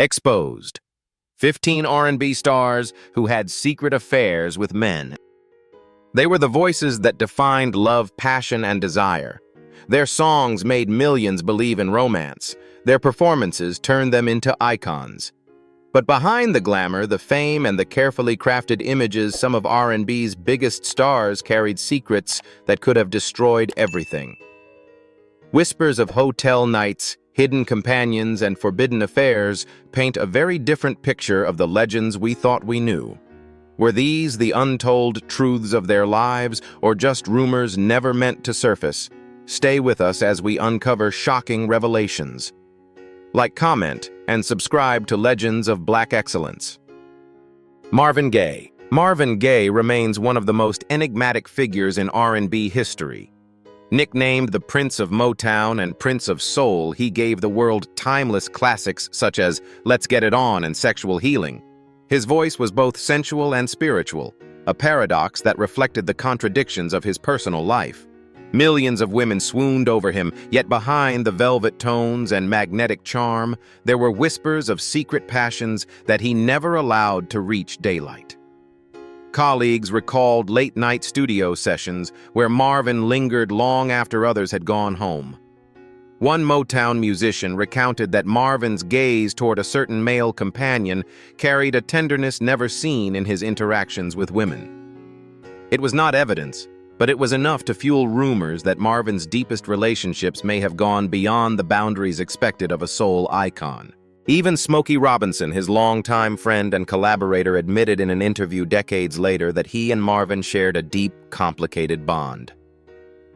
Exposed. 15 R&B stars who had secret affairs with men. They were the voices that defined love, passion, and desire. Their songs made millions believe in romance. Their performances turned them into icons. But behind the glamour, the fame, and the carefully crafted images, some of R&B's biggest stars carried secrets that could have destroyed everything. Whispers of hotel nights, hidden companions, and forbidden affairs paint a very different picture of the legends we thought we knew. Were these the untold truths of their lives, or just rumors never meant to surface? Stay with us as we uncover shocking revelations. Like, comment, and subscribe to Legends of Black Excellence. Marvin Gaye. Marvin Gaye remains one of the most enigmatic figures in R&B history. Nicknamed the Prince of Motown and Prince of Soul, he gave the world timeless classics such as Let's Get It On and Sexual Healing. His voice was both sensual and spiritual, a paradox that reflected the contradictions of his personal life. Millions of women swooned over him, yet behind the velvet tones and magnetic charm, there were whispers of secret passions that he never allowed to reach daylight. Colleagues recalled late-night studio sessions where Marvin lingered long after others had gone home. One Motown musician recounted that Marvin's gaze toward a certain male companion carried a tenderness never seen in his interactions with women. It was not evidence, but it was enough to fuel rumors that Marvin's deepest relationships may have gone beyond the boundaries expected of a soul icon. Even Smokey Robinson, his longtime friend and collaborator, admitted in an interview decades later that he and Marvin shared a deep, complicated bond.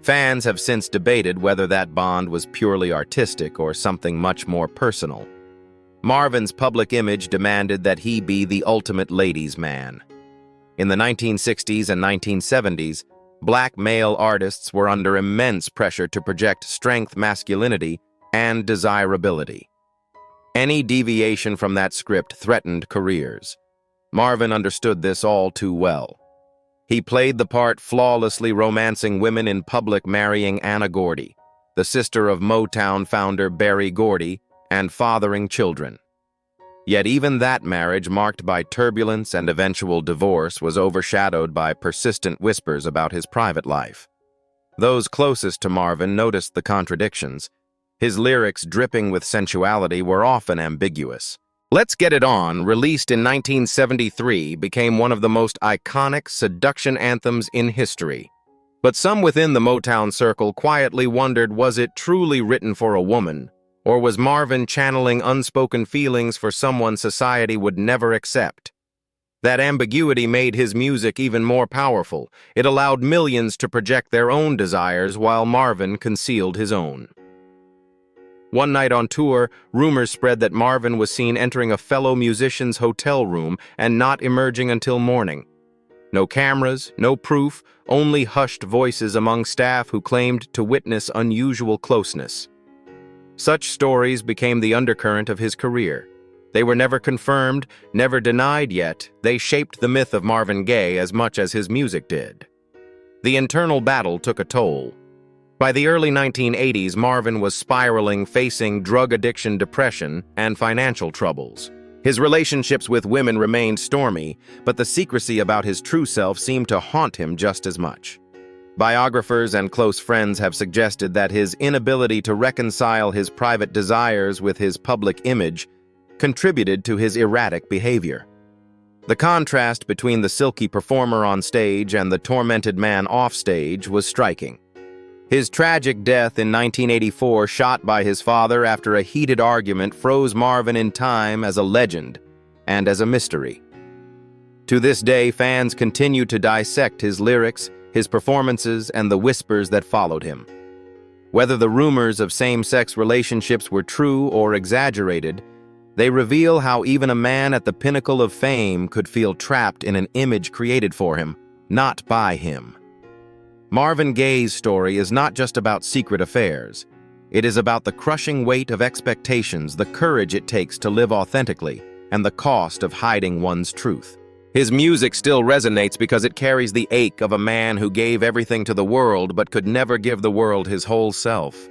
Fans have since debated whether that bond was purely artistic or something much more personal. Marvin's public image demanded that he be the ultimate ladies' man. In the 1960s and 1970s, Black male artists were under immense pressure to project strength, masculinity, and desirability. Any deviation from that script threatened careers. Marvin understood this all too well. He played the part flawlessly, romancing women in public, marrying Anna Gordy, the sister of Motown founder Berry Gordy, and fathering children. Yet even that marriage, marked by turbulence and eventual divorce, was overshadowed by persistent whispers about his private life. Those closest to Marvin noticed the contradictions. His lyrics, dripping with sensuality, were often ambiguous. Let's Get It On, released in 1973, became one of the most iconic seduction anthems in history. But some within the Motown circle quietly wondered, was it truly written for a woman? Or was Marvin channeling unspoken feelings for someone society would never accept? That ambiguity made his music even more powerful. It allowed millions to project their own desires while Marvin concealed his own. One night on tour, rumors spread that Marvin was seen entering a fellow musician's hotel room and not emerging until morning. No cameras, no proof, only hushed voices among staff who claimed to witness unusual closeness. Such stories became the undercurrent of his career. They were never confirmed, never denied, yet they shaped the myth of Marvin Gaye as much as his music did. The internal battle took a toll. By the early 1980s, Marvin was spiraling, facing drug addiction, depression, and financial troubles. His relationships with women remained stormy, but the secrecy about his true self seemed to haunt him just as much. Biographers and close friends have suggested that his inability to reconcile his private desires with his public image contributed to his erratic behavior. The contrast between the silky performer on stage and the tormented man off stage was striking. His tragic death in 1984, shot by his father after a heated argument, froze Marvin in time as a legend and as a mystery. To this day, fans continue to dissect his lyrics, his performances, and the whispers that followed him. Whether the rumors of same-sex relationships were true or exaggerated, they reveal how even a man at the pinnacle of fame could feel trapped in an image created for him, not by him. Marvin Gaye's story is not just about secret affairs. It is about the crushing weight of expectations, the courage it takes to live authentically, and the cost of hiding one's truth. His music still resonates because it carries the ache of a man who gave everything to the world but could never give the world his whole self.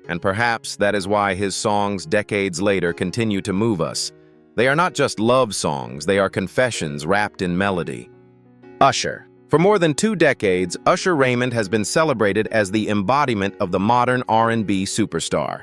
And perhaps that is why his songs decades later continue to move us. They are not just love songs, they are confessions wrapped in melody. Usher. For more than 2 decades, Usher Raymond has been celebrated as the embodiment of the modern R&B superstar.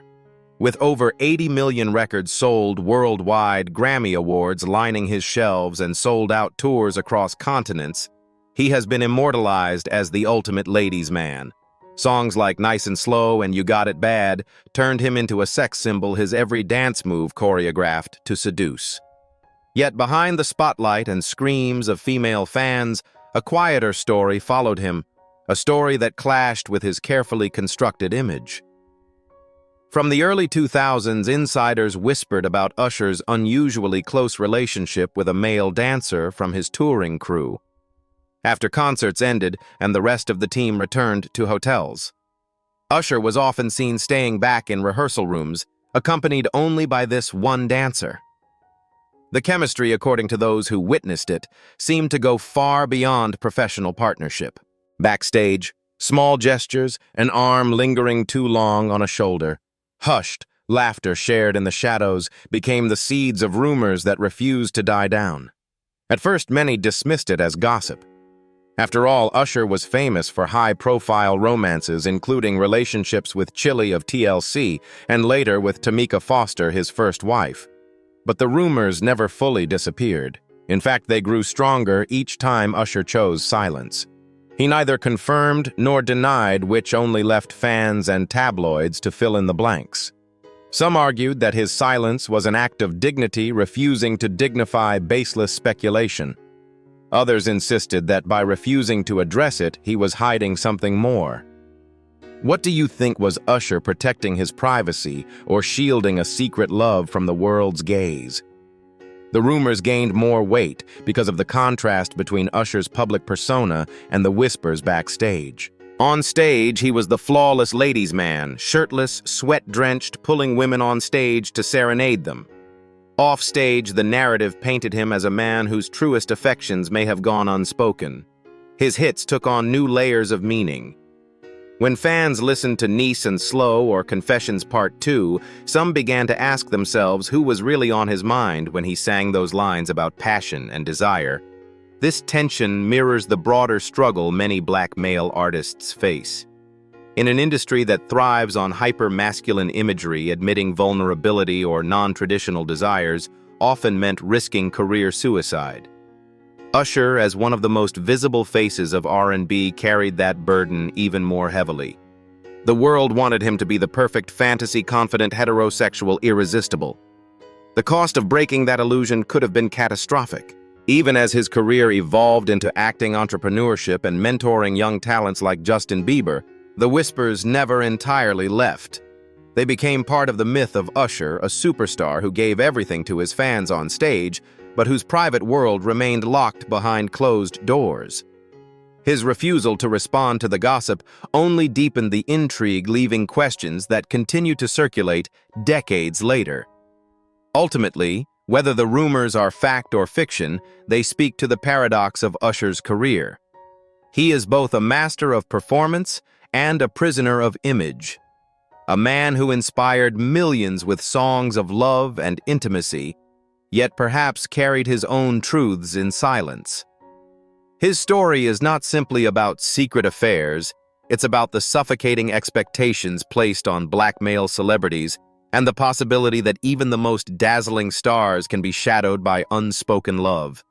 With over 80 million records sold worldwide, Grammy Awards lining his shelves, and sold-out tours across continents, he has been immortalized as the ultimate ladies' man. Songs like Nice and Slow and You Got It Bad turned him into a sex symbol his every dance move choreographed to seduce. Yet behind the spotlight and screams of female fans, a quieter story followed him, a story that clashed with his carefully constructed image. From the early 2000s, insiders whispered about Usher's unusually close relationship with a male dancer from his touring crew. After concerts ended and the rest of the team returned to hotels, Usher was often seen staying back in rehearsal rooms, accompanied only by this one dancer. The chemistry, according to those who witnessed it, seemed to go far beyond professional partnership. Backstage, small gestures, an arm lingering too long on a shoulder, hushed, laughter shared in the shadows became the seeds of rumors that refused to die down. At first, many dismissed it as gossip. After all, Usher was famous for high-profile romances, including relationships with Chili of TLC and later with Tamika Foster, his first wife. But the rumors never fully disappeared. In fact, they grew stronger each time Usher chose silence. He neither confirmed nor denied, which only left fans and tabloids to fill in the blanks. Some argued that his silence was an act of dignity, refusing to dignify baseless speculation. Others insisted that by refusing to address it, he was hiding something more. What do you think was Usher protecting his privacy or shielding a secret love from the world's gaze? The rumors gained more weight because of the contrast between Usher's public persona and the whispers backstage. On stage, he was the flawless ladies' man, shirtless, sweat-drenched, pulling women on stage to serenade them. Off stage, the narrative painted him as a man whose truest affections may have gone unspoken. His hits took on new layers of meaning. When fans listened to Nice and Slow or Confessions Part 2, some began to ask themselves who was really on his mind when he sang those lines about passion and desire. This tension mirrors the broader struggle many black male artists face. In an industry that thrives on hyper-masculine imagery, admitting vulnerability or non-traditional desires often meant risking career suicide. Usher, as one of the most visible faces of R&B, carried that burden even more heavily. The world wanted him to be the perfect fantasy-confident heterosexual irresistible. The cost of breaking that illusion could have been catastrophic. Even as his career evolved into acting, entrepreneurship, and mentoring young talents like Justin Bieber, the whispers never entirely left. They became part of the myth of Usher, a superstar who gave everything to his fans on stage, but whose private world remained locked behind closed doors. His refusal to respond to the gossip only deepened the intrigue, leaving questions that continue to circulate decades later. Ultimately, whether the rumors are fact or fiction, they speak to the paradox of Usher's career. He is both a master of performance and a prisoner of image. A man who inspired millions with songs of love and intimacy, yet perhaps carried his own truths in silence. His story is not simply about secret affairs, it's about the suffocating expectations placed on black male celebrities and the possibility that even the most dazzling stars can be shadowed by unspoken love.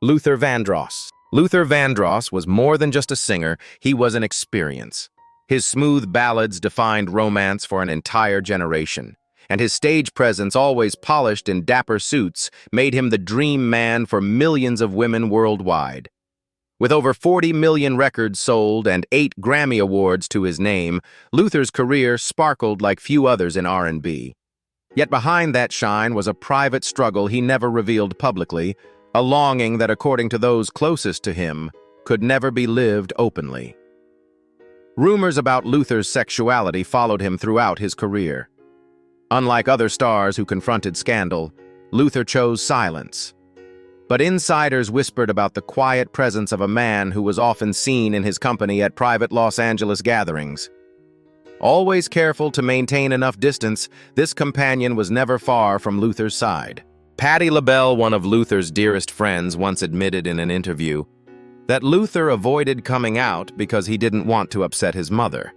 Luther Vandross. Luther Vandross was more than just a singer, he was an experience. His smooth ballads defined romance for an entire generation, and his stage presence, always polished in dapper suits, made him the dream man for millions of women worldwide. With over 40 million records sold and 8 Grammy Awards to his name, Luther's career sparkled like few others in R&B. Yet behind that shine was a private struggle he never revealed publicly, a longing that, according to those closest to him, could never be lived openly. Rumors about Luther's sexuality followed him throughout his career. Unlike other stars who confronted scandal, Luther chose silence. But insiders whispered about the quiet presence of a man who was often seen in his company at private Los Angeles gatherings. Always careful to maintain enough distance, this companion was never far from Luther's side. Patti LaBelle, one of Luther's dearest friends, once admitted in an interview that Luther avoided coming out because he didn't want to upset his mother.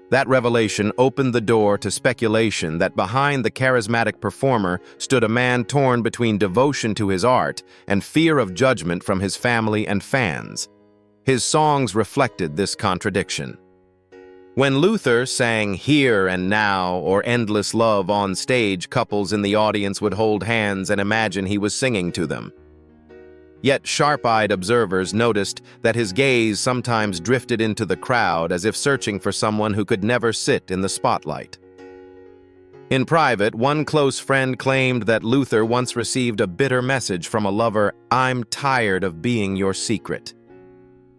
That revelation opened the door to speculation that behind the charismatic performer stood a man torn between devotion to his art and fear of judgment from his family and fans. His songs reflected this contradiction. When Luther sang Here and Now or Endless Love on stage, couples in the audience would hold hands and imagine he was singing to them. Yet sharp-eyed observers noticed that his gaze sometimes drifted into the crowd as if searching for someone who could never sit in the spotlight. In private, one close friend claimed that Luther once received a bitter message from a lover, "I'm tired of being your secret."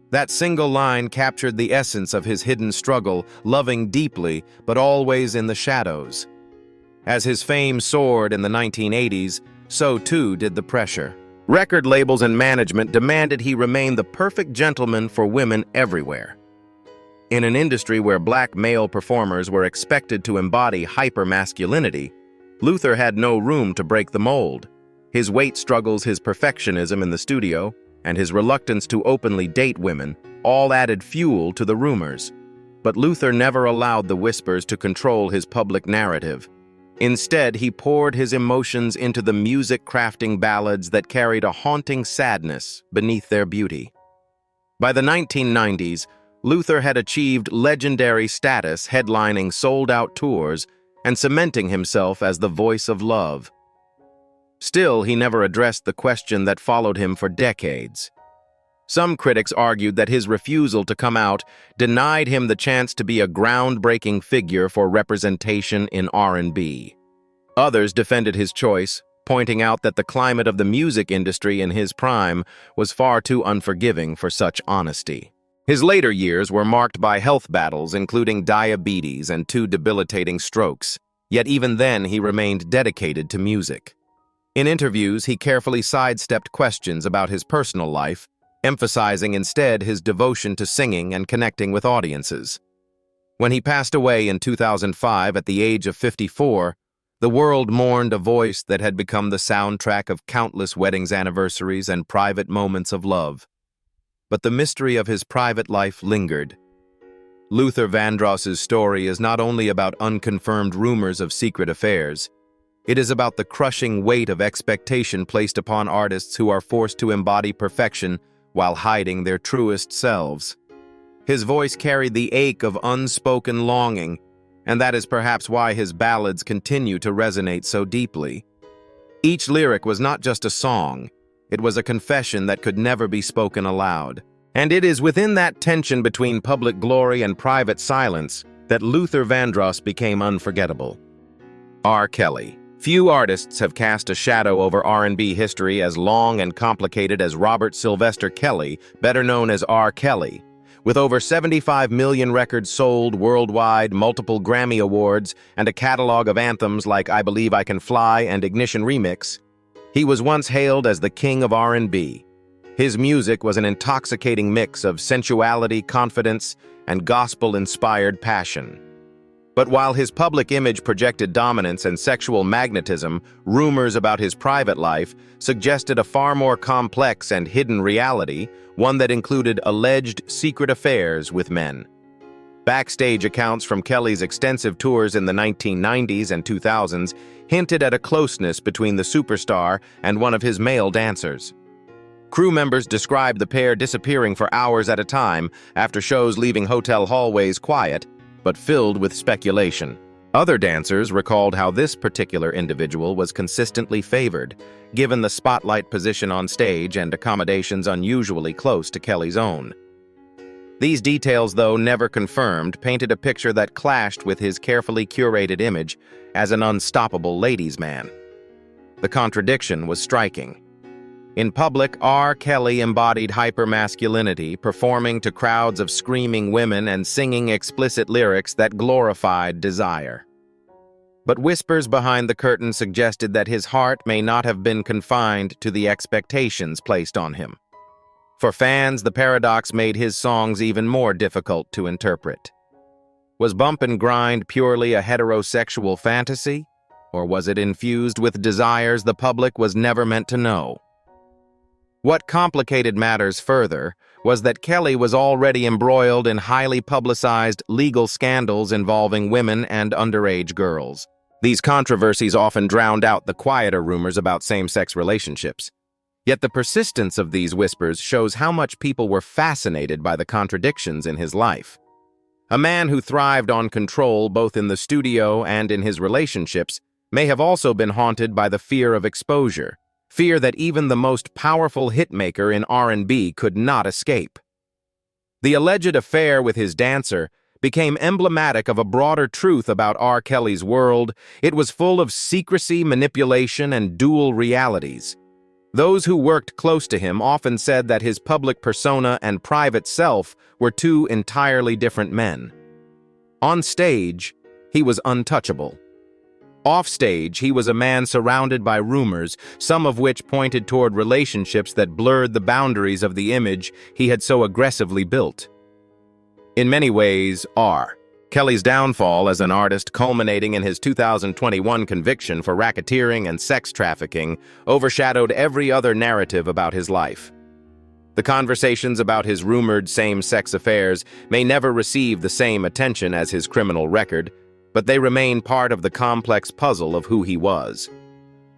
That single line captured the essence of his hidden struggle, loving deeply, but always in the shadows. As his fame soared in the 1980s, so too did the pressure. Record labels and management demanded he remain the perfect gentleman for women everywhere. In an industry where black male performers were expected to embody hyper-masculinity, Luther had no room to break the mold. His weight struggles, his perfectionism in the studio, and his reluctance to openly date women all added fuel to the rumors. But Luther never allowed the whispers to control his public narrative. Instead, he poured his emotions into the music-crafting ballads that carried a haunting sadness beneath their beauty. By the 1990s, Luther had achieved legendary status, headlining sold-out tours and cementing himself as the voice of love. Still, he never addressed the question that followed him for decades. Some critics argued that his refusal to come out denied him the chance to be a groundbreaking figure for representation in R&B. Others defended his choice, pointing out that the climate of the music industry in his prime was far too unforgiving for such honesty. His later years were marked by health battles, including diabetes and 2 debilitating strokes, yet even then he remained dedicated to music. In interviews, he carefully sidestepped questions about his personal life, emphasizing instead his devotion to singing and connecting with audiences. When he passed away in 2005 at the age of 54, the world mourned a voice that had become the soundtrack of countless weddings, anniversaries, and private moments of love. But the mystery of his private life lingered. Luther Vandross's story is not only about unconfirmed rumors of secret affairs. It is about the crushing weight of expectation placed upon artists who are forced to embody perfection while hiding their truest selves. His voice carried the ache of unspoken longing, and that is perhaps why his ballads continue to resonate so deeply. Each lyric was not just a song, it was a confession that could never be spoken aloud. And it is within that tension between public glory and private silence that Luther Vandross became unforgettable. R. Kelly. Few artists have cast a shadow over R&B history as long and complicated as Robert Sylvester Kelly, better known as R. Kelly. With over 75 million records sold worldwide, multiple Grammy Awards, and a catalog of anthems like I Believe I Can Fly and Ignition Remix, he was once hailed as the king of R&B. His music was an intoxicating mix of sensuality, confidence, and gospel-inspired passion. But while his public image projected dominance and sexual magnetism, rumors about his private life suggested a far more complex and hidden reality, one that included alleged secret affairs with men. Backstage accounts from Kelly's extensive tours in the 1990s and 2000s hinted at a closeness between the superstar and one of his male dancers. Crew members described the pair disappearing for hours at a time after shows, leaving hotel hallways quiet, but filled with speculation. Other dancers recalled how this particular individual was consistently favored, given the spotlight position on stage and accommodations unusually close to Kelly's own. These details, though never confirmed, painted a picture that clashed with his carefully curated image as an unstoppable ladies' man. The contradiction was striking. In public, R. Kelly embodied hypermasculinity, performing to crowds of screaming women and singing explicit lyrics that glorified desire. But whispers behind the curtain suggested that his heart may not have been confined to the expectations placed on him. For fans, the paradox made his songs even more difficult to interpret. Was bump and grind purely a heterosexual fantasy? Or was it infused with desires the public was never meant to know? What complicated matters further was that Kelly was already embroiled in highly publicized legal scandals involving women and underage girls. These controversies often drowned out the quieter rumors about same-sex relationships. Yet the persistence of these whispers shows how much people were fascinated by the contradictions in his life. A man who thrived on control both in the studio and in his relationships may have also been haunted by the fear of exposure, fear that even the most powerful hitmaker in R&B could not escape. The alleged affair with his dancer became emblematic of a broader truth about R. Kelly's world. It was full of secrecy, manipulation, and dual realities. Those who worked close to him often said that his public persona and private self were two entirely different men. On stage, he was untouchable. Off-stage, he was a man surrounded by rumors, some of which pointed toward relationships that blurred the boundaries of the image he had so aggressively built. In many ways, R. Kelly's downfall as an artist, culminating in his 2021 conviction for racketeering and sex trafficking, overshadowed every other narrative about his life. The conversations about his rumored same-sex affairs may never receive the same attention as his criminal record, but they remain part of the complex puzzle of who he was.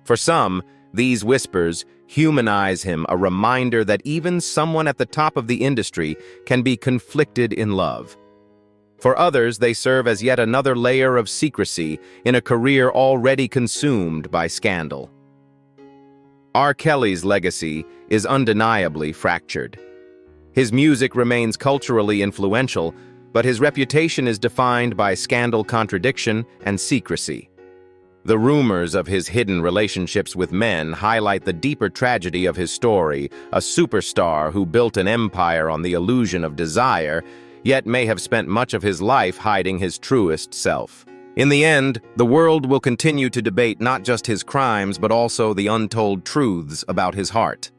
For some, these whispers humanize him, a reminder that even someone at the top of the industry can be conflicted in love. For others, they serve as yet another layer of secrecy in a career already consumed by scandal. R. Kelly's legacy is undeniably fractured. His music remains culturally influential, but his reputation is defined by scandal, contradiction, and secrecy. The rumors of his hidden relationships with men highlight the deeper tragedy of his story, a superstar who built an empire on the illusion of desire, yet may have spent much of his life hiding his truest self. In the end, the world will continue to debate not just his crimes, but also the untold truths about his heart.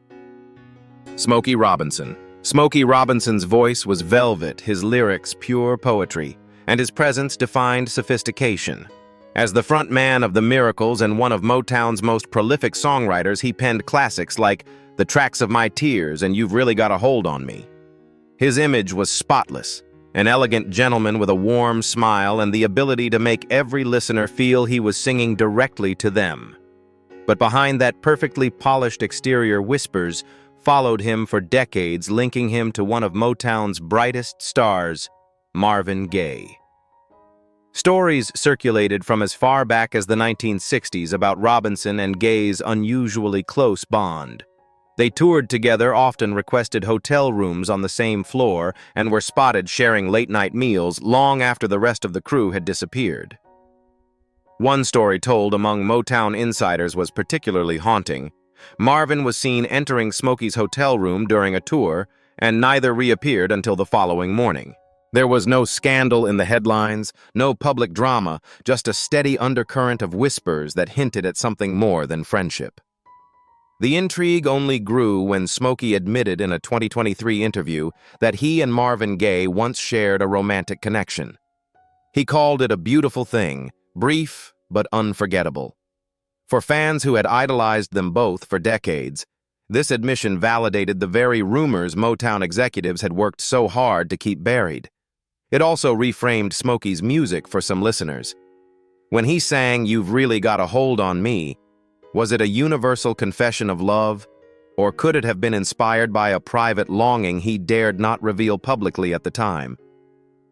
Smokey Robinson. Smokey Robinson's voice was velvet, his lyrics pure poetry, and his presence defined sophistication. As the front man of the Miracles and one of Motown's most prolific songwriters, he penned classics like The Tracks of My Tears and You've Really Got a Hold on Me. His image was spotless, an elegant gentleman with a warm smile and the ability to make every listener feel he was singing directly to them. But behind that perfectly polished exterior, whispers followed him for decades, linking him to one of Motown's brightest stars, Marvin Gaye. Stories circulated from as far back as the 1960s about Robinson and Gaye's unusually close bond. They toured together, often requested hotel rooms on the same floor, and were spotted sharing late-night meals long after the rest of the crew had disappeared. One story told among Motown insiders was particularly haunting. Marvin was seen entering Smokey's hotel room during a tour, and neither reappeared until the following morning. There was no scandal in the headlines, no public drama, just a steady undercurrent of whispers that hinted at something more than friendship. The intrigue only grew when Smokey admitted in a 2023 interview that he and Marvin Gaye once shared a romantic connection. He called it a beautiful thing, brief but unforgettable. For fans who had idolized them both for decades, this admission validated the very rumors Motown executives had worked so hard to keep buried. It also reframed Smokey's music for some listeners. When he sang You've Really Got a Hold on Me, was it a universal confession of love, or could it have been inspired by a private longing he dared not reveal publicly at the time?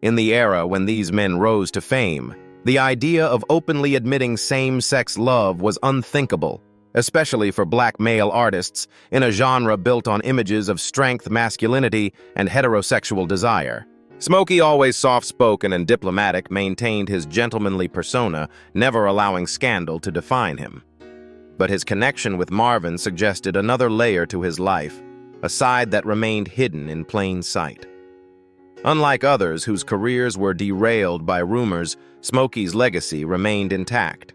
In the era when these men rose to fame, the idea of openly admitting same-sex love was unthinkable, especially for black male artists in a genre built on images of strength, masculinity, and heterosexual desire. Smokey, always soft-spoken and diplomatic, maintained his gentlemanly persona, never allowing scandal to define him. But his connection with Marvin suggested another layer to his life, a side that remained hidden in plain sight. Unlike others whose careers were derailed by rumors, Smokey's legacy remained intact.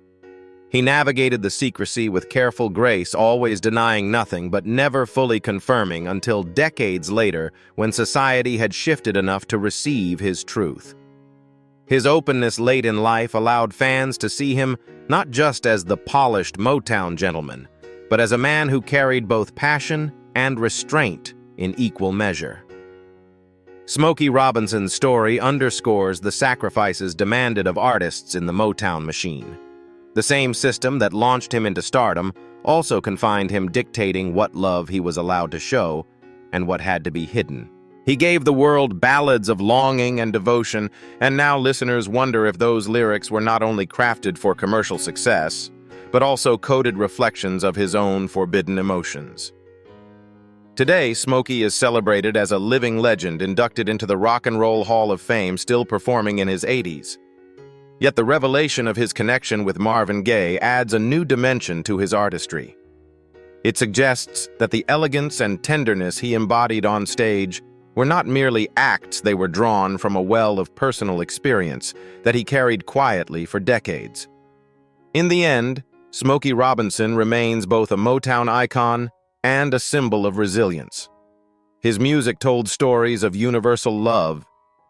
He navigated the secrecy with careful grace, always denying nothing but never fully confirming until decades later when society had shifted enough to receive his truth. His openness late in life allowed fans to see him not just as the polished Motown gentleman, but as a man who carried both passion and restraint in equal measure. Smokey Robinson's story underscores the sacrifices demanded of artists in the Motown machine. The same system that launched him into stardom also confined him, dictating what love he was allowed to show and what had to be hidden. He gave the world ballads of longing and devotion, and now listeners wonder if those lyrics were not only crafted for commercial success, but also coded reflections of his own forbidden emotions. Today, Smokey is celebrated as a living legend inducted into the Rock and Roll Hall of Fame, still performing in his 80s. Yet the revelation of his connection with Marvin Gaye adds a new dimension to his artistry. It suggests that the elegance and tenderness he embodied on stage were not merely acts, they were drawn from a well of personal experience that he carried quietly for decades. In the end, Smokey Robinson remains both a Motown icon and a symbol of resilience. His music told stories of universal love,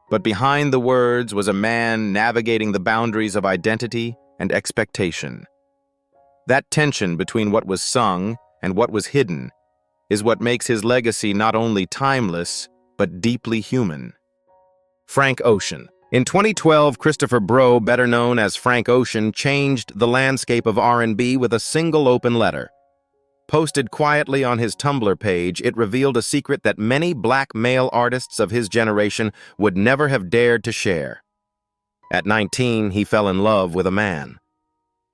but behind the words was a man navigating the boundaries of identity and expectation. That tension between what was sung and what was hidden is what makes his legacy not only timeless, but deeply human. Frank Ocean. In 2012, Christopher Brough, better known as Frank Ocean, changed the landscape of R&B with a single open letter. Posted quietly on his Tumblr page, it revealed a secret that many black male artists of his generation would never have dared to share. At 19, he fell in love with a man.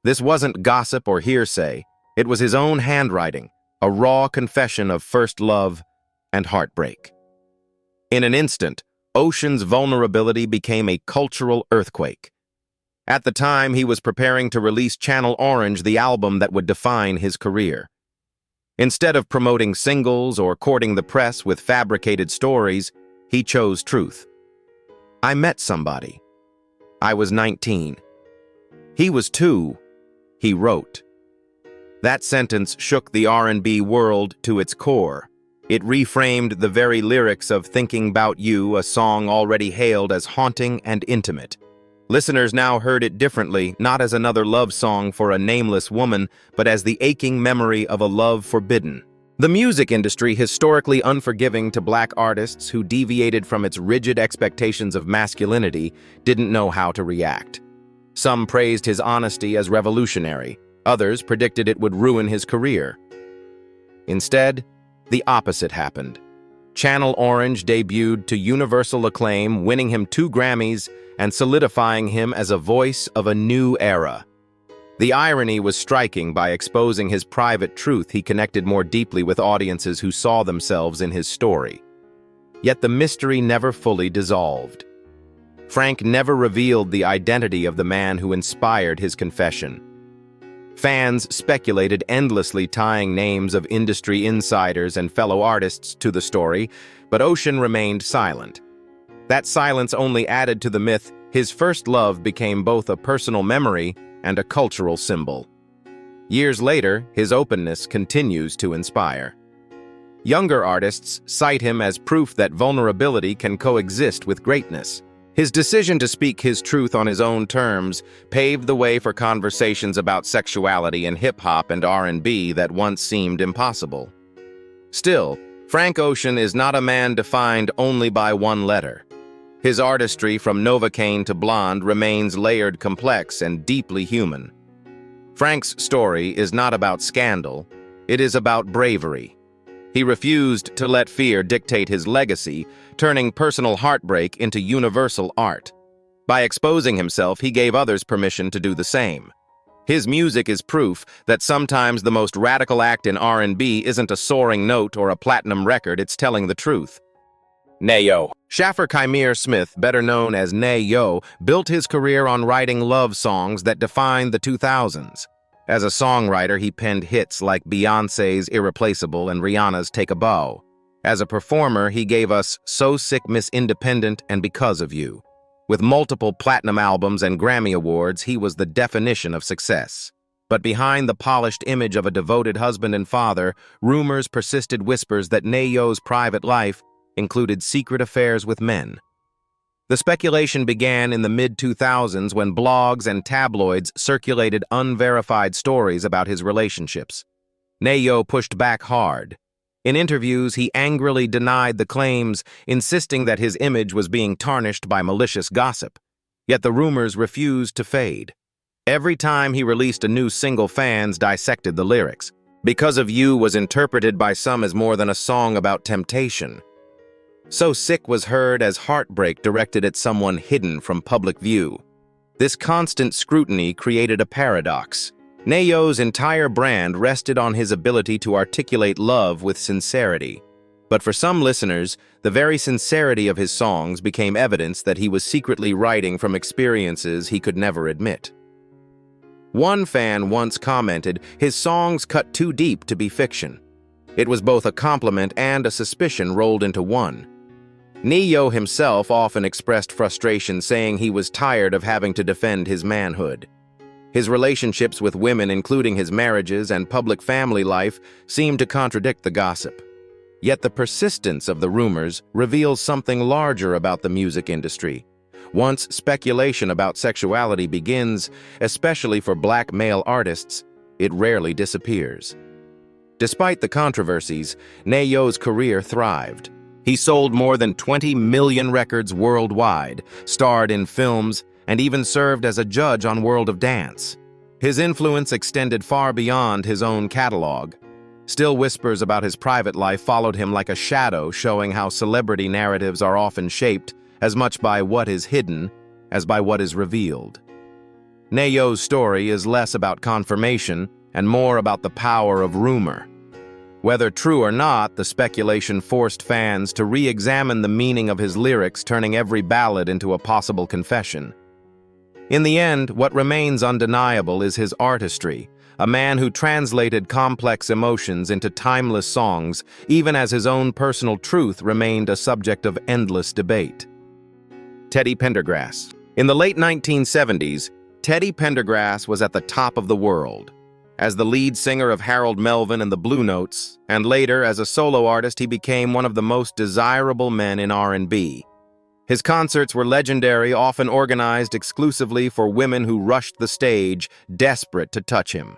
This wasn't gossip or hearsay. It was his own handwriting, a raw confession of first love and heartbreak. In an instant, Ocean's vulnerability became a cultural earthquake. At the time, he was preparing to release Channel Orange, the album that would define his career. Instead of promoting singles or courting the press with fabricated stories, he chose truth. I met somebody. I was 19. He was 2, he wrote. That sentence shook the R&B world to its core. It reframed the very lyrics of Thinking About You, a song already hailed as haunting and intimate. Listeners now heard it differently, not as another love song for a nameless woman, but as the aching memory of a love forbidden. The music industry, historically unforgiving to black artists who deviated from its rigid expectations of masculinity, didn't know how to react. Some praised his honesty as revolutionary. Others predicted it would ruin his career. Instead, the opposite happened. Channel Orange debuted to universal acclaim, winning him 2 Grammys and solidifying him as a voice of a new era. The irony was striking. By exposing his private truth, he connected more deeply with audiences who saw themselves in his story. Yet the mystery never fully dissolved. Frank never revealed the identity of the man who inspired his confession. Fans speculated endlessly, tying names of industry insiders and fellow artists to the story, but Ocean remained silent. That silence only added to the myth. His first love became both a personal memory and a cultural symbol. Years later, his openness continues to inspire. Younger artists cite him as proof that vulnerability can coexist with greatness. His decision to speak his truth on his own terms paved the way for conversations about sexuality in hip-hop and R&B that once seemed impossible. Still, Frank Ocean is not a man defined only by one letter. His artistry, from Novocaine to Blonde, remains layered, complex, and deeply human. Frank's story is not about scandal, it is about bravery. He refused to let fear dictate his legacy, turning personal heartbreak into universal art. By exposing himself, he gave others permission to do the same. His music is proof that sometimes the most radical act in R&B isn't a soaring note or a platinum record, it's telling the truth. Nayo. Shaffer Chimere Smith, better known as Nayo, built his career on writing love songs that defined the 2000s. As a songwriter, he penned hits like Beyoncé's Irreplaceable and Rihanna's Take a Bow. As a performer, he gave us So Sick Miss Independent and Because of You. With multiple platinum albums and Grammy Awards, he was the definition of success. But behind the polished image of a devoted husband and father, rumors persisted, whispers that Nayo's private life included secret affairs with men. The speculation began in the mid-2000s when blogs and tabloids circulated unverified stories about his relationships. Nayo pushed back hard. In interviews, he angrily denied the claims, insisting that his image was being tarnished by malicious gossip. Yet the rumors refused to fade. Every time he released a new single, fans dissected the lyrics. Because of You was interpreted by some as more than a song about temptation. So Sick was heard as heartbreak directed at someone hidden from public view. This constant scrutiny created a paradox. Nayo's entire brand rested on his ability to articulate love with sincerity. But for some listeners, the very sincerity of his songs became evidence that he was secretly writing from experiences he could never admit. One fan once commented, his songs cut too deep to be fiction. It was both a compliment and a suspicion rolled into one. Nayo himself often expressed frustration, saying he was tired of having to defend his manhood. His relationships with women, including his marriages and public family life, seemed to contradict the gossip. Yet the persistence of the rumors reveals something larger about the music industry. Once speculation about sexuality begins, especially for black male artists, it rarely disappears. Despite the controversies, Nayo's career thrived. He sold more than 20 million records worldwide, starred in films, and even served as a judge on World of Dance. His influence extended far beyond his own catalog. Still, whispers about his private life followed him like a shadow, showing how celebrity narratives are often shaped as much by what is hidden as by what is revealed. Nayo's story is less about confirmation and more about the power of rumor. Whether true or not, the speculation forced fans to re-examine the meaning of his lyrics, turning every ballad into a possible confession. In the end, what remains undeniable is his artistry, a man who translated complex emotions into timeless songs, even as his own personal truth remained a subject of endless debate. Teddy Pendergrass. In the late 1970s, Teddy Pendergrass was at the top of the world. As the lead singer of Harold Melvin and the Blue Notes, and later as a solo artist, he became one of the most desirable men in R&B. His concerts were legendary, often organized exclusively for women who rushed the stage, desperate to touch him.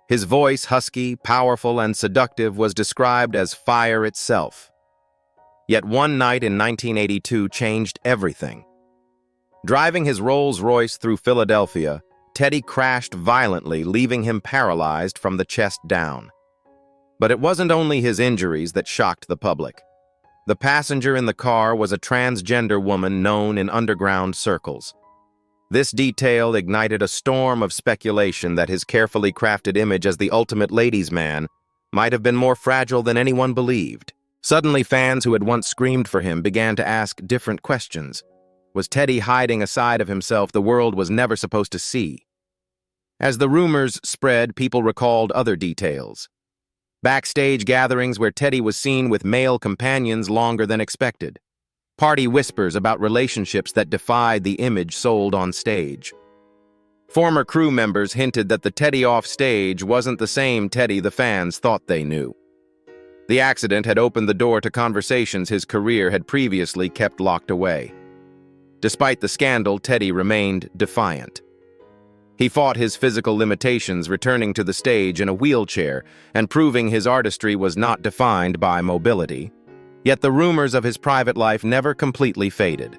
His voice, husky, powerful, and seductive, was described as fire itself. Yet one night in 1982 changed everything. Driving his Rolls-Royce through Philadelphia, Teddy crashed violently, leaving him paralyzed from the chest down. But it wasn't only his injuries that shocked the public. The passenger in the car was a transgender woman known in underground circles. This detail ignited a storm of speculation that his carefully crafted image as the ultimate ladies' man might have been more fragile than anyone believed. Suddenly, fans who had once screamed for him began to ask different questions. Was Teddy hiding a side of himself the world was never supposed to see? As the rumors spread, people recalled other details. Backstage gatherings where Teddy was seen with male companions longer than expected. Party whispers about relationships that defied the image sold on stage. Former crew members hinted that the Teddy off stage wasn't the same Teddy the fans thought they knew. The accident had opened the door to conversations his career had previously kept locked away. Despite the scandal, Teddy remained defiant. He fought his physical limitations, returning to the stage in a wheelchair and proving his artistry was not defined by mobility. Yet the rumors of his private life never completely faded.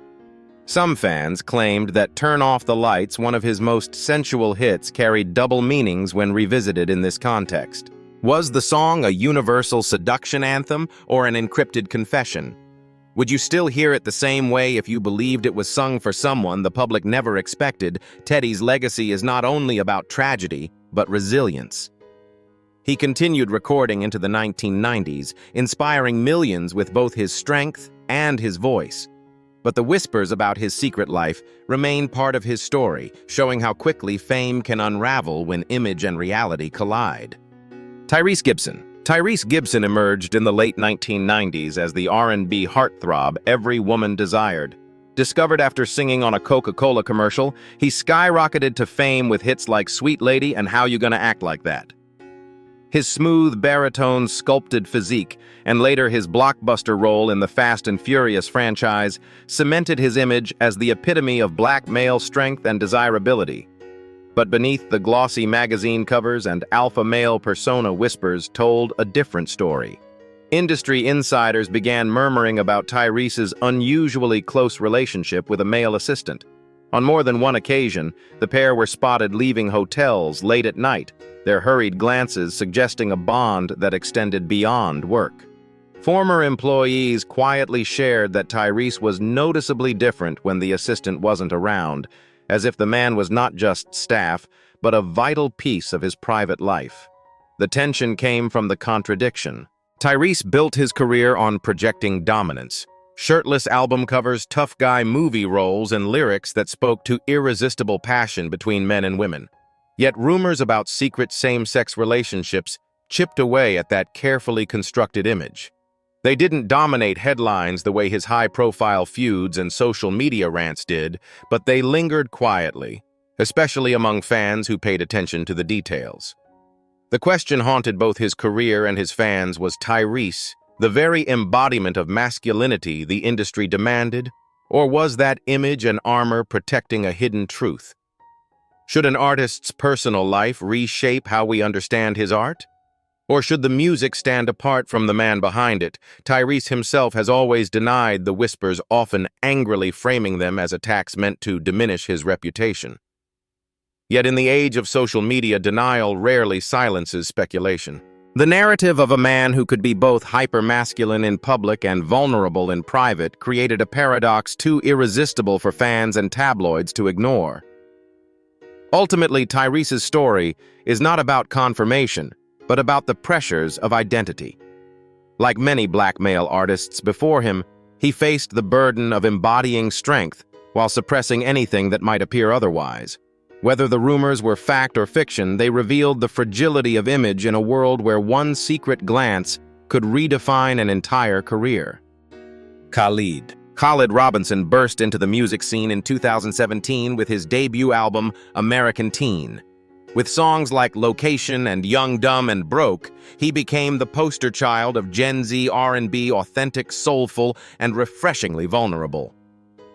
Some fans claimed that Turn Off the Lights, one of his most sensual hits, carried double meanings when revisited in this context. Was the song a universal seduction anthem or an encrypted confession? Would you still hear it the same way if you believed it was sung for someone the public never expected? Teddy's legacy is not only about tragedy, but resilience. He continued recording into the 1990s, inspiring millions with both his strength and his voice. But the whispers about his secret life remain part of his story, showing how quickly fame can unravel when image and reality collide. Tyrese Gibson. Tyrese Gibson emerged in the late 1990s as the R&B heartthrob every woman desired. Discovered after singing on a Coca-Cola commercial, he skyrocketed to fame with hits like Sweet Lady and How You Gonna Act Like That. His smooth baritone sculpted physique, and later his blockbuster role in the Fast and Furious franchise, cemented his image as the epitome of black male strength and desirability. But beneath the glossy magazine covers and alpha male persona whispers told a different story. Industry insiders began murmuring about Tyrese's unusually close relationship with a male assistant. On more than one occasion, the pair were spotted leaving hotels late at night, their hurried glances suggesting a bond that extended beyond work. Former employees quietly shared that Tyrese was noticeably different when the assistant wasn't around, as if the man was not just staff, but a vital piece of his private life. The tension came from the contradiction. Tyrese built his career on projecting dominance. Shirtless album covers, tough guy movie roles, and lyrics that spoke to irresistible passion between men and women. Yet rumors about secret same-sex relationships chipped away at that carefully constructed image. They didn't dominate headlines the way his high-profile feuds and social media rants did, but they lingered quietly, especially among fans who paid attention to the details. The question haunted both his career and his fans: was Tyrese the very embodiment of masculinity the industry demanded, or was that image and armor protecting a hidden truth? Should an artist's personal life reshape how we understand his art? Or should the music stand apart from the man behind it? Tyrese himself has always denied the whispers, often angrily framing them as attacks meant to diminish his reputation. Yet in the age of social media, denial rarely silences speculation. The narrative of a man who could be both hyper-masculine in public and vulnerable in private created a paradox too irresistible for fans and tabloids to ignore. Ultimately, Tyrese's story is not about confirmation, but about the pressures of identity. Like many black male artists before him, he faced the burden of embodying strength while suppressing anything that might appear otherwise. Whether the rumors were fact or fiction, they revealed the fragility of image in a world where one secret glance could redefine an entire career. Khalid Robinson burst into the music scene in 2017 with his debut album, American Teen. With songs like Location and Young, Dumb, and Broke, he became the poster child of Gen Z R&B, authentic, soulful, and refreshingly vulnerable.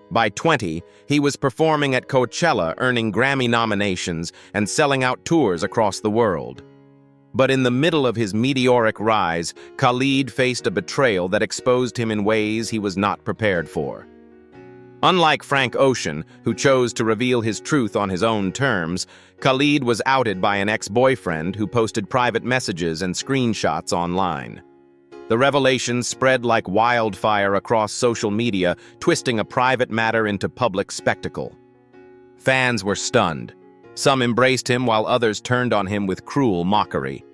By 20, he was performing at Coachella, earning Grammy nominations and selling out tours across the world. But in the middle of his meteoric rise, Khalid faced a betrayal that exposed him in ways he was not prepared for. Unlike Frank Ocean, who chose to reveal his truth on his own terms, Khalid was outed by an ex-boyfriend who posted private messages and screenshots online. The revelations spread like wildfire across social media, twisting a private matter into public spectacle. Fans were stunned. Some embraced him while others turned on him with cruel mockery.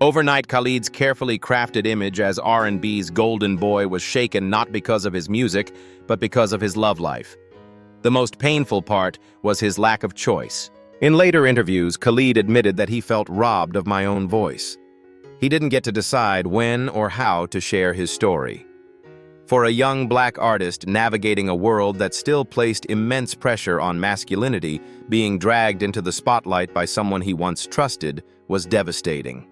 Overnight, Khalid's carefully crafted image as R&B's golden boy was shaken not because of his music, but because of his love life. The most painful part was his lack of choice. In later interviews, Khalid admitted that he felt robbed of my own voice. He didn't get to decide when or how to share his story. For a young black artist navigating a world that still placed immense pressure on masculinity, being dragged into the spotlight by someone he once trusted was devastating.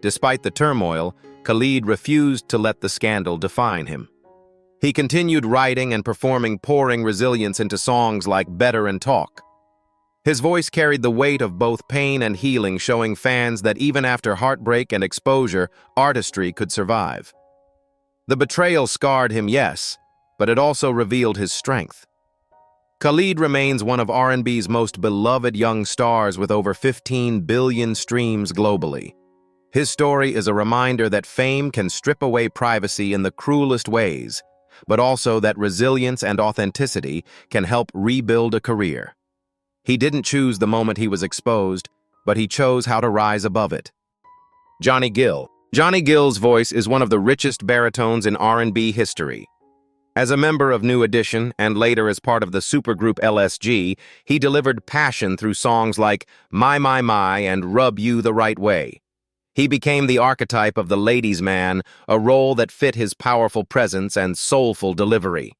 Despite the turmoil, Khalid refused to let the scandal define him. He continued writing and performing, pouring resilience into songs like Better and Talk. His voice carried the weight of both pain and healing, showing fans that even after heartbreak and exposure, artistry could survive. The betrayal scarred him, yes, but it also revealed his strength. Khalid remains one of R&B's most beloved young stars with over 15 billion streams globally. His story is a reminder that fame can strip away privacy in the cruelest ways, but also that resilience and authenticity can help rebuild a career. He didn't choose the moment he was exposed, but he chose how to rise above it. Johnny Gill. Johnny Gill's voice is one of the richest baritones in R&B history. As a member of New Edition and later as part of the supergroup LSG, he delivered passion through songs like My and Rub You the Right Way. He became the archetype of the ladies' man, a role that fit his powerful presence and soulful delivery.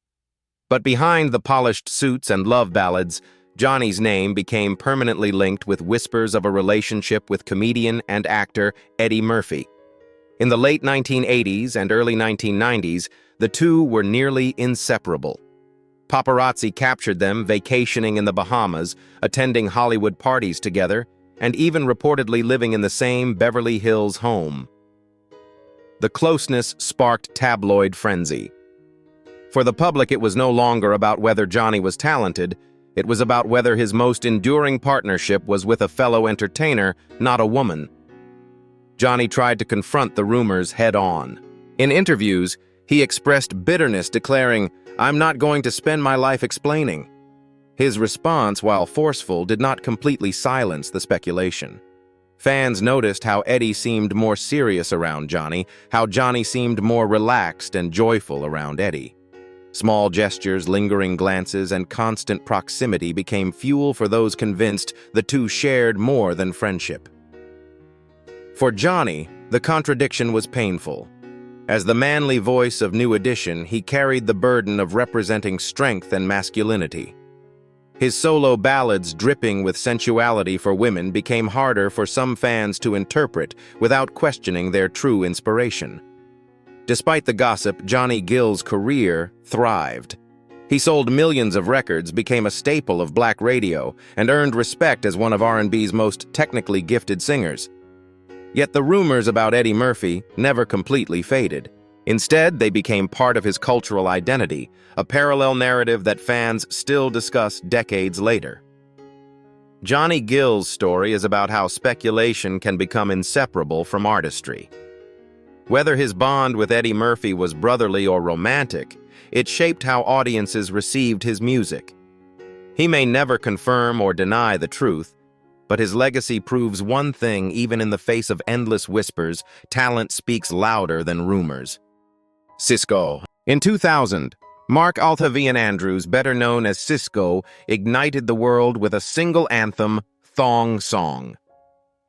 But behind the polished suits and love ballads, Johnny's name became permanently linked with whispers of a relationship with comedian and actor Eddie Murphy. In the late 1980s and early 1990s, the two were nearly inseparable. Paparazzi captured them vacationing in the Bahamas, attending Hollywood parties together, and even reportedly living in the same Beverly Hills home. The closeness sparked tabloid frenzy. For the public, it was no longer about whether Johnny was talented, it was about whether his most enduring partnership was with a fellow entertainer, not a woman. Johnny tried to confront the rumors head-on. In interviews, he expressed bitterness, declaring, "I'm not going to spend my life explaining." His response, while forceful, did not completely silence the speculation. Fans noticed how Eddie seemed more serious around Johnny, how Johnny seemed more relaxed and joyful around Eddie. Small gestures, lingering glances, and constant proximity became fuel for those convinced the two shared more than friendship. For Johnny, the contradiction was painful. As the manly voice of New Edition, he carried the burden of representing strength and masculinity. His solo ballads, dripping with sensuality for women, became harder for some fans to interpret without questioning their true inspiration. Despite the gossip, Johnny Gill's career thrived. He sold millions of records, became a staple of black radio, and earned respect as one of R&B's most technically gifted singers. Yet the rumors about Eddie Murphy never completely faded. Instead, they became part of his cultural identity, a parallel narrative that fans still discuss decades later. Johnny Gill's story is about how speculation can become inseparable from artistry. Whether his bond with Eddie Murphy was brotherly or romantic, it shaped how audiences received his music. He may never confirm or deny the truth, but his legacy proves one thing: even in the face of endless whispers, talent speaks louder than rumors. Sisqó. In 2000, Mark Althavian Andrews, better known as Sisqó, ignited the world with a single anthem, Thong Song.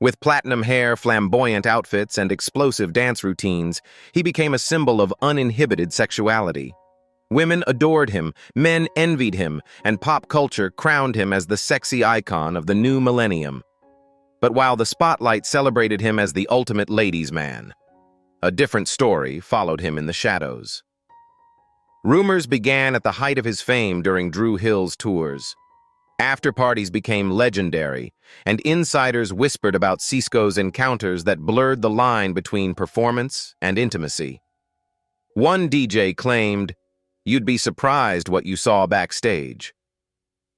With platinum hair, flamboyant outfits, and explosive dance routines, he became a symbol of uninhibited sexuality. Women adored him, men envied him, and pop culture crowned him as the sexy icon of the new millennium. But while the spotlight celebrated him as the ultimate ladies' man, a different story followed him in the shadows. Rumors began at the height of his fame during Dru Hill's tours. After-parties became legendary, and insiders whispered about Sisqó's encounters that blurred the line between performance and intimacy. One DJ claimed, "You'd be surprised what you saw backstage."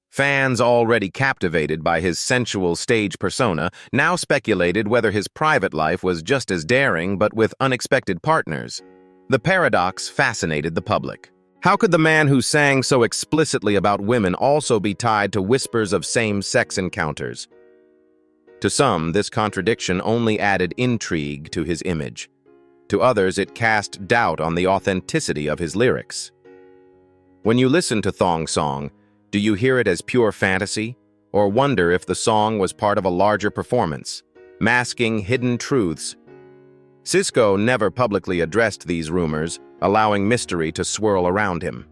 Fans, already captivated by his sensual stage persona, now speculated whether his private life was just as daring but with unexpected partners. The paradox fascinated the public. How could the man who sang so explicitly about women also be tied to whispers of same-sex encounters? To some, this contradiction only added intrigue to his image. To others, it cast doubt on the authenticity of his lyrics. When you listen to Thong Song, do you hear it as pure fantasy, or wonder if the song was part of a larger performance, masking hidden truths? Sisqó never publicly addressed these rumors, allowing mystery to swirl around him.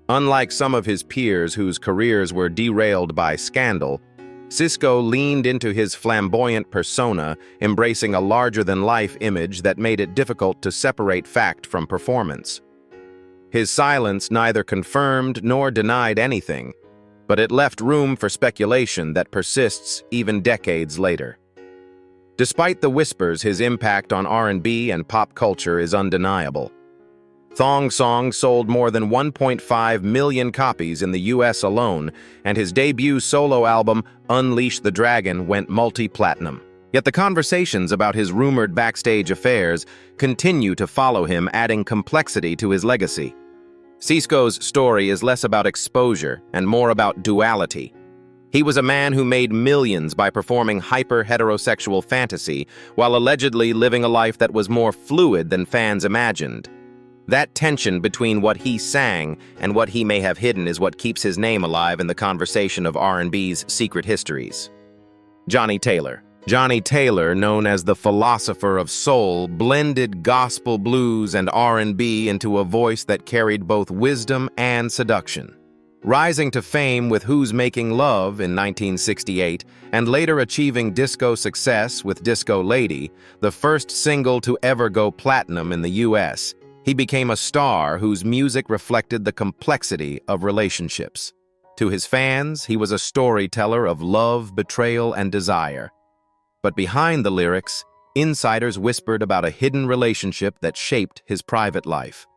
Unlike some of his peers whose careers were derailed by scandal, Sisqó leaned into his flamboyant persona, embracing a larger-than-life image that made it difficult to separate fact from performance. His silence neither confirmed nor denied anything, but it left room for speculation that persists even decades later. Despite the whispers, his impact on R&B and pop culture is undeniable. Thong Song sold more than 1.5 million copies in the US alone, and his debut solo album, Unleash the Dragon, went multi-platinum. Yet the conversations about his rumored backstage affairs continue to follow him, adding complexity to his legacy. Sisqó's story is less about exposure and more about duality. He was a man who made millions by performing hyper-heterosexual fantasy while allegedly living a life that was more fluid than fans imagined. That tension between what he sang and what he may have hidden is what keeps his name alive in the conversation of R&B's secret histories. Johnny Taylor. Johnny Taylor, known as the philosopher of soul, blended gospel blues and R&B into a voice that carried both wisdom and seduction. Rising to fame with Who's Making Love in 1968, and later achieving disco success with Disco Lady, the first single to ever go platinum in the US, he became a star whose music reflected the complexity of relationships. To his fans, he was a storyteller of love, betrayal, and desire. But behind the lyrics, insiders whispered about a hidden relationship that shaped his private life.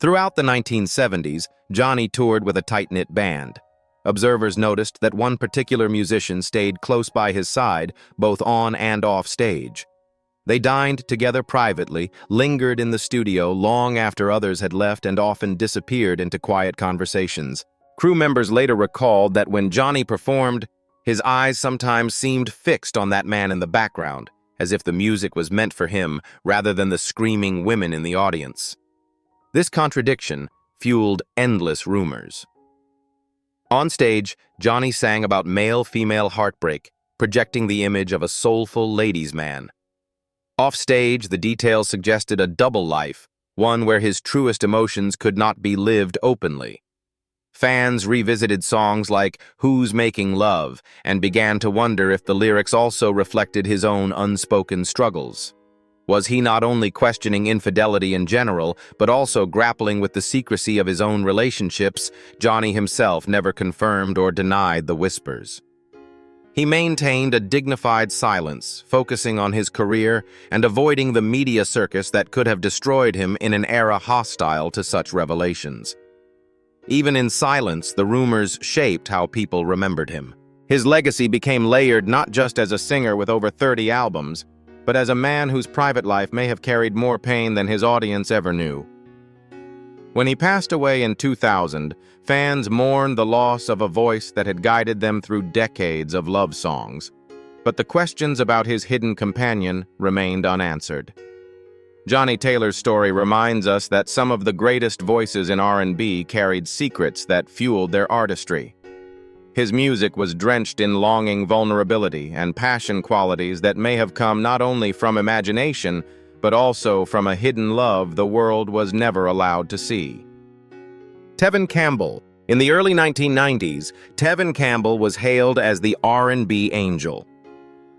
Throughout the 1970s, Johnny toured with a tight-knit band. Observers noticed that one particular musician stayed close by his side, both on and off stage. They dined together privately, lingered in the studio long after others had left, and often disappeared into quiet conversations. Crew members later recalled that when Johnny performed, his eyes sometimes seemed fixed on that man in the background, as if the music was meant for him rather than the screaming women in the audience. This contradiction fueled endless rumors. On stage, Johnny sang about male-female heartbreak, projecting the image of a soulful ladies' man. Off stage, the details suggested a double life, one where his truest emotions could not be lived openly. Fans revisited songs like Who's Making Love and began to wonder if the lyrics also reflected his own unspoken struggles. Was he not only questioning infidelity in general, but also grappling with the secrecy of his own relationships? Johnny himself never confirmed or denied the whispers. He maintained a dignified silence, focusing on his career and avoiding the media circus that could have destroyed him in an era hostile to such revelations. Even in silence, the rumors shaped how people remembered him. His legacy became layered not just as a singer with over 30 albums, but as a man whose private life may have carried more pain than his audience ever knew. When he passed away in 2000, fans mourned the loss of a voice that had guided them through decades of love songs. But the questions about his hidden companion remained unanswered. Johnny Taylor's story reminds us that some of the greatest voices in R&B carried secrets that fueled their artistry. His music was drenched in longing, vulnerability, and passion qualities that may have come not only from imagination, but also from a hidden love the world was never allowed to see. Tevin Campbell. In the early 1990s, Tevin Campbell was hailed as the R&B angel.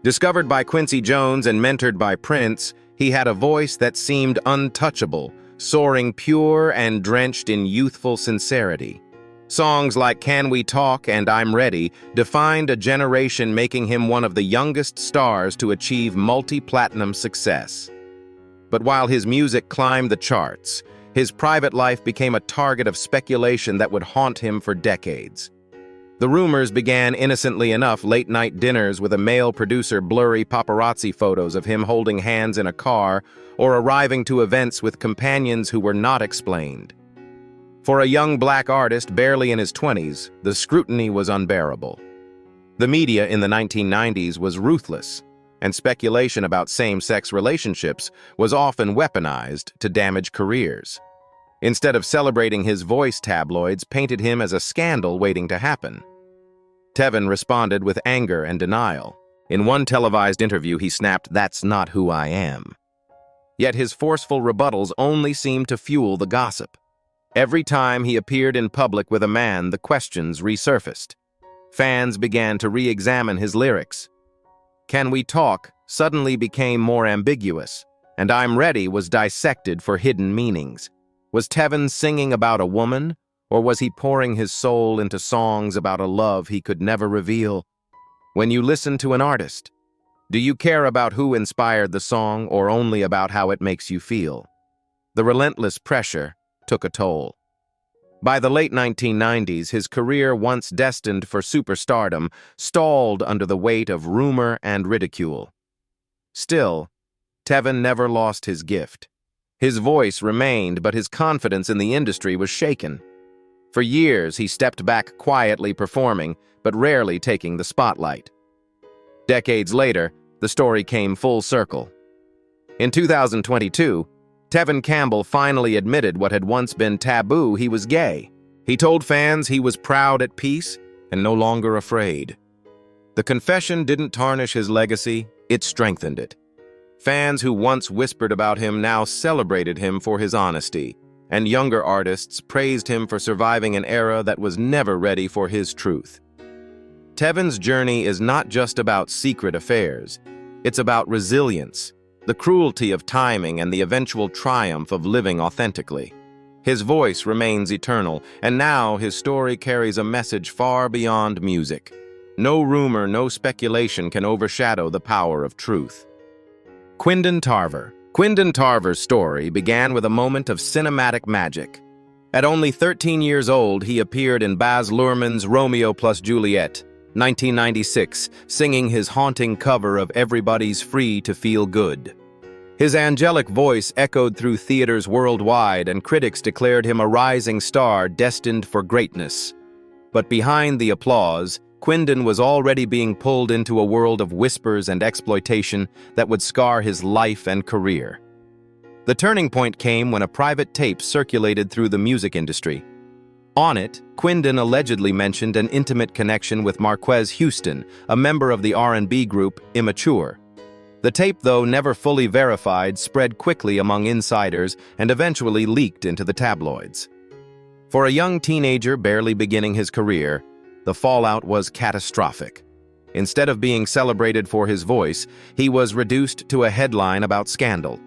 Discovered by Quincy Jones and mentored by Prince, he had a voice that seemed untouchable, soaring pure and drenched in youthful sincerity. Songs like Can We Talk and I'm Ready defined a generation, making him one of the youngest stars to achieve multi-platinum success. But while his music climbed the charts, his private life became a target of speculation that would haunt him for decades. The rumors began innocently enough: late-night dinners with a male producer, blurry paparazzi photos of him holding hands in a car, or arriving to events with companions who were not explained. For a young black artist barely in his 20s, the scrutiny was unbearable. The media in the 1990s was ruthless, and speculation about same-sex relationships was often weaponized to damage careers. Instead of celebrating his voice, tabloids painted him as a scandal waiting to happen. Tevin responded with anger and denial. In one televised interview, he snapped, "That's not who I am." Yet his forceful rebuttals only seemed to fuel the gossip. Every time he appeared in public with a man, the questions resurfaced. Fans began to re-examine his lyrics. Can We Talk suddenly became more ambiguous, and I'm Ready was dissected for hidden meanings. Was Tevin singing about a woman, or was he pouring his soul into songs about a love he could never reveal? When you listen to an artist, do you care about who inspired the song or only about how it makes you feel? The relentless pressure took a toll. By the late 1990s, his career, once destined for superstardom, stalled under the weight of rumor and ridicule. Still, Tevin never lost his gift. His voice remained, but his confidence in the industry was shaken. For years, he stepped back quietly performing, but rarely taking the spotlight. Decades later, the story came full circle. In 2022, Tevin Campbell finally admitted what had once been taboo: he was gay. He told fans he was proud, at peace, and no longer afraid. The confession didn't tarnish his legacy, it strengthened it. Fans who once whispered about him now celebrated him for his honesty. and younger artists praised him for surviving an era that was never ready for his truth. Tevin's journey is not just about secret affairs. It's about resilience, the cruelty of timing, and the eventual triumph of living authentically. His voice remains eternal, and now his story carries a message far beyond music. No rumor, no speculation can overshadow the power of truth. Quindon Tarver. Quindon Tarver's story began with a moment of cinematic magic. At only 13 years old, he appeared in Baz Luhrmann's Romeo plus Juliet, 1996, singing his haunting cover of Everybody's Free to Feel Good. His angelic voice echoed through theaters worldwide, and critics declared him a rising star destined for greatness. But behind the applause, Quindon was already being pulled into a world of whispers and exploitation that would scar his life and career. The turning point came when a private tape circulated through the music industry. On it, Quindon allegedly mentioned an intimate connection with Marquez Houston, a member of the R&B group Immature. The tape, though never fully verified, spread quickly among insiders and eventually leaked into the tabloids. For a young teenager barely beginning his career, the fallout was catastrophic. Instead of being celebrated for his voice, he was reduced to a headline about scandal.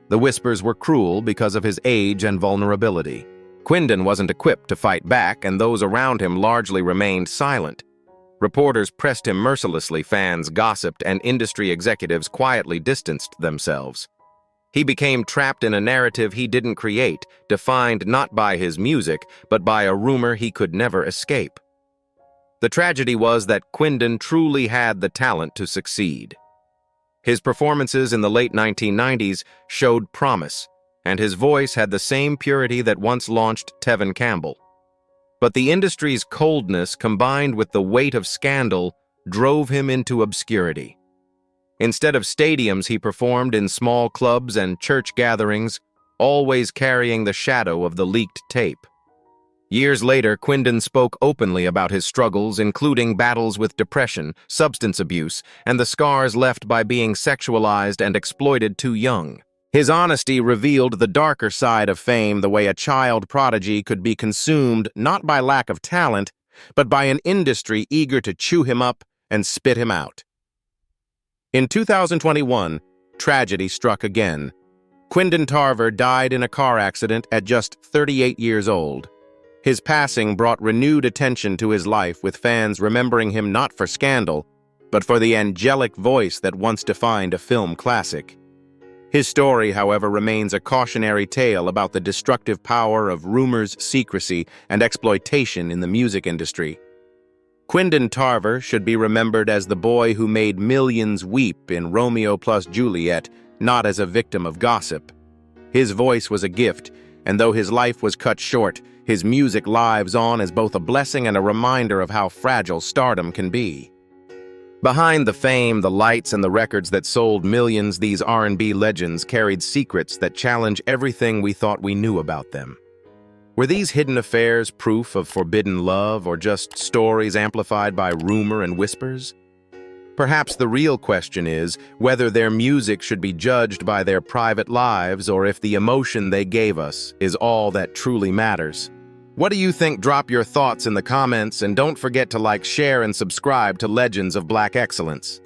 The whispers were cruel because of his age and vulnerability. Quindon wasn't equipped to fight back, and those around him largely remained silent. Reporters pressed him mercilessly, fans gossiped, and industry executives quietly distanced themselves. He became trapped in a narrative he didn't create, defined not by his music, but by a rumor he could never escape. The tragedy was that Quindon truly had the talent to succeed. His performances in the late 1990s showed promise, and his voice had the same purity that once launched Tevin Campbell. But the industry's coldness, combined with the weight of scandal, drove him into obscurity. Instead of stadiums, he performed in small clubs and church gatherings, always carrying the shadow of the leaked tape. Years later, Quindon spoke openly about his struggles, including battles with depression, substance abuse, and the scars left by being sexualized and exploited too young. His honesty revealed the darker side of fame, the way a child prodigy could be consumed not by lack of talent, but by an industry eager to chew him up and spit him out. In 2021, tragedy struck again. Quindon Tarver died in a car accident at just 38 years old. His passing brought renewed attention to his life, with fans remembering him not for scandal, but for the angelic voice that once defined a film classic. His story, however, remains a cautionary tale about the destructive power of rumors, secrecy, and exploitation in the music industry. Quindon Tarver should be remembered as the boy who made millions weep in Romeo plus Juliet, not as a victim of gossip. His voice was a gift, and though his life was cut short, his music lives on as both a blessing and a reminder of how fragile stardom can be. Behind the fame, the lights, and the records that sold millions, these R&B legends carried secrets that challenge everything we thought we knew about them. Were these hidden affairs proof of forbidden love, or just stories amplified by rumor and whispers? Perhaps the real question is whether their music should be judged by their private lives, or if the emotion they gave us is all that truly matters. What do you think? Drop your thoughts in the comments, and don't forget to like, share, and subscribe to Legends of Black Excellence.